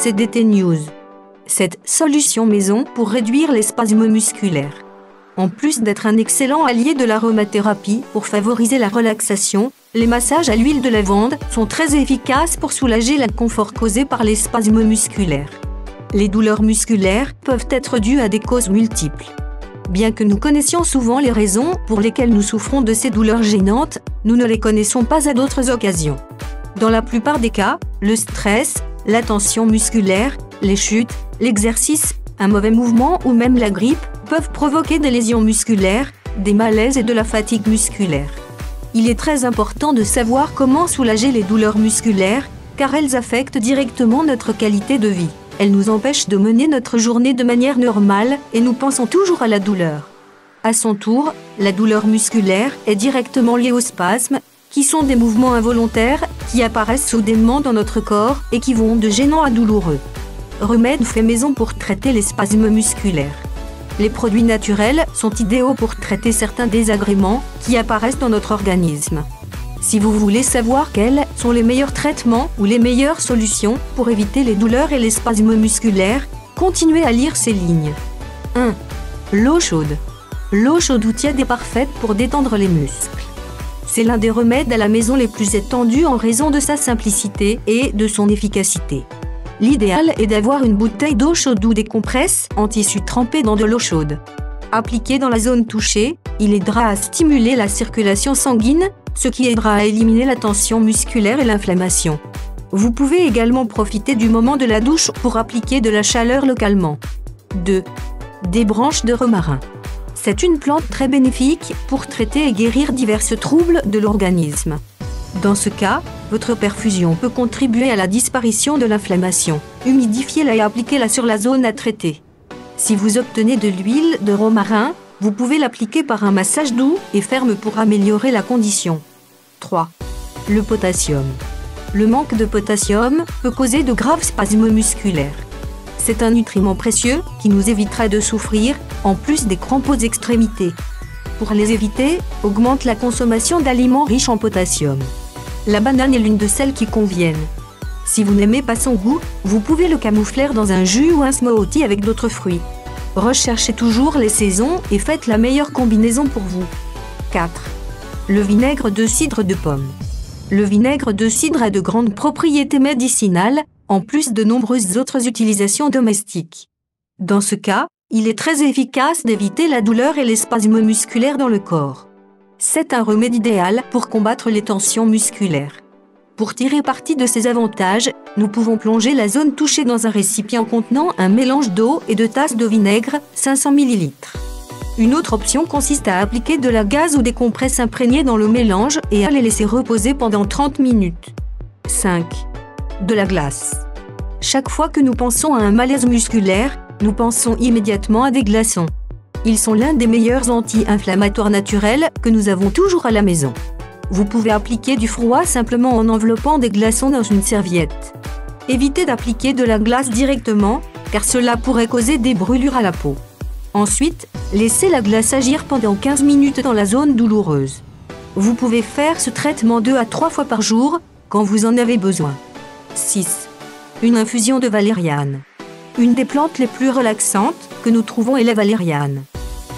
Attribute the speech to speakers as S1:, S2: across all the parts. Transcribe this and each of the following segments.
S1: CDT News. Cette solution maison pour réduire les spasmes musculaires. En plus d'être un excellent allié de l'aromathérapie pour favoriser la relaxation, les massages à l'huile de lavande sont très efficaces pour soulager l'inconfort causé par les spasmes musculaires. Les douleurs musculaires peuvent être dues à des causes multiples. Bien que nous connaissions souvent les raisons pour lesquelles nous souffrons de ces douleurs gênantes, nous ne les connaissons pas à d'autres occasions. Dans la plupart des cas, le stress, la tension musculaire, les chutes, l'exercice, un mauvais mouvement ou même la grippe peuvent provoquer des lésions musculaires, des malaises et de la fatigue musculaire. Il est très important de savoir comment soulager les douleurs musculaires, car elles affectent directement notre qualité de vie. Elles nous empêchent de mener notre journée de manière normale et nous pensons toujours à la douleur. À son tour, la douleur musculaire est directement liée aux spasmes, qui sont des mouvements involontaires qui apparaissent soudainement dans notre corps et qui vont de gênants à douloureux. Remède fait maison pour traiter les spasmes musculaires. Les produits naturels sont idéaux pour traiter certains désagréments qui apparaissent dans notre organisme. Si vous voulez savoir quels sont les meilleurs traitements ou les meilleures solutions pour éviter les douleurs et les spasmes musculaires, continuez à lire ces lignes. 1. L'eau chaude. L'eau chaude ou tiède est parfaite pour détendre les muscles. C'est l'un des remèdes à la maison les plus étendus en raison de sa simplicité et de son efficacité. L'idéal est d'avoir une bouteille d'eau chaude ou des compresses en tissu trempées dans de l'eau chaude. Appliqué dans la zone touchée, il aidera à stimuler la circulation sanguine, ce qui aidera à éliminer la tension musculaire et l'inflammation. Vous pouvez également profiter du moment de la douche pour appliquer de la chaleur localement. 2. Des branches de romarin. C'est une plante très bénéfique pour traiter et guérir divers troubles de l'organisme. Dans ce cas, votre perfusion peut contribuer à la disparition de l'inflammation. Humidifiez-la et appliquez-la sur la zone à traiter. Si vous obtenez de l'huile de romarin, vous pouvez l'appliquer par un massage doux et ferme pour améliorer la condition. 3. Le potassium. Le manque de potassium peut causer de graves spasmes musculaires. C'est un nutriment précieux qui nous évitera de souffrir, en plus des crampes aux extrémités. Pour les éviter, augmente la consommation d'aliments riches en potassium. La banane est l'une de celles qui conviennent. Si vous n'aimez pas son goût, vous pouvez le camoufler dans un jus ou un smoothie avec d'autres fruits. Recherchez toujours les saisons et faites la meilleure combinaison pour vous. 4. Le vinaigre de cidre de pomme. Le vinaigre de cidre a de grandes propriétés médicinales, en plus de nombreuses autres utilisations domestiques. Dans ce cas, il est très efficace d'éviter la douleur et les spasmes musculaires dans le corps. C'est un remède idéal pour combattre les tensions musculaires. Pour tirer parti de ces avantages, nous pouvons plonger la zone touchée dans un récipient contenant un mélange d'eau et de tasses de vinaigre, 500 ml. Une autre option consiste à appliquer de la gaze ou des compresses imprégnées dans le mélange et à les laisser reposer pendant 30 minutes. 5. De la glace. Chaque fois que nous pensons à un malaise musculaire, nous pensons immédiatement à des glaçons. Ils sont l'un des meilleurs anti-inflammatoires naturels que nous avons toujours à la maison. Vous pouvez appliquer du froid simplement en enveloppant des glaçons dans une serviette. Évitez d'appliquer de la glace directement, car cela pourrait causer des brûlures à la peau. Ensuite, laissez la glace agir pendant 15 minutes dans la zone douloureuse. Vous pouvez faire ce traitement 2 à 3 fois par jour, quand vous en avez besoin. 6. Une infusion de valériane. Une des plantes les plus relaxantes que nous trouvons est la valériane.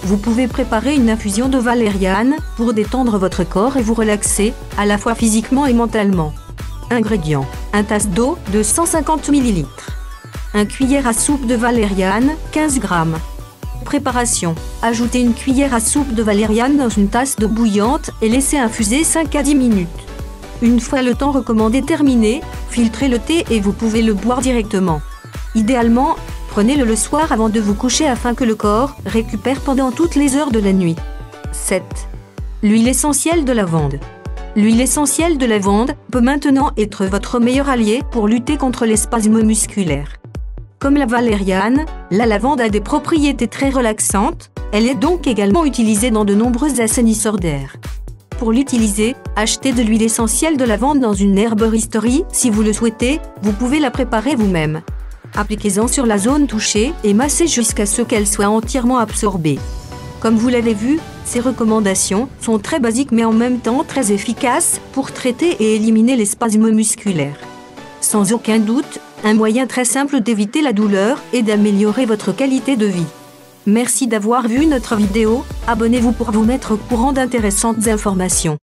S1: Vous pouvez préparer une infusion de valériane pour détendre votre corps et vous relaxer, à la fois physiquement et mentalement. Ingrédients. 1 tasse d'eau de 150 ml. 1 cuillère à soupe de valériane, 15 g. Préparation. Ajoutez une cuillère à soupe de valériane dans une tasse d'eau bouillante et laissez infuser 5 à 10 minutes. Une fois le temps recommandé terminé, filtrez le thé et vous pouvez le boire directement. Idéalement, prenez-le le soir avant de vous coucher afin que le corps récupère pendant toutes les heures de la nuit. 7. L'huile essentielle de lavande. L'huile essentielle de lavande peut maintenant être votre meilleur allié pour lutter contre les spasmes musculaires. Comme la valériane, la lavande a des propriétés très relaxantes, elle est donc également utilisée dans de nombreux assainisseurs d'air. Pour l'utiliser, achetez de l'huile essentielle de lavande dans une herboristerie. Si vous le souhaitez, vous pouvez la préparer vous-même. Appliquez-en sur la zone touchée et massez jusqu'à ce qu'elle soit entièrement absorbée. Comme vous l'avez vu, ces recommandations sont très basiques mais en même temps très efficaces pour traiter et éliminer les spasmes musculaires. Sans aucun doute, un moyen très simple d'éviter la douleur et d'améliorer votre qualité de vie. Merci d'avoir vu notre vidéo, abonnez-vous pour vous mettre au courant d'intéressantes informations.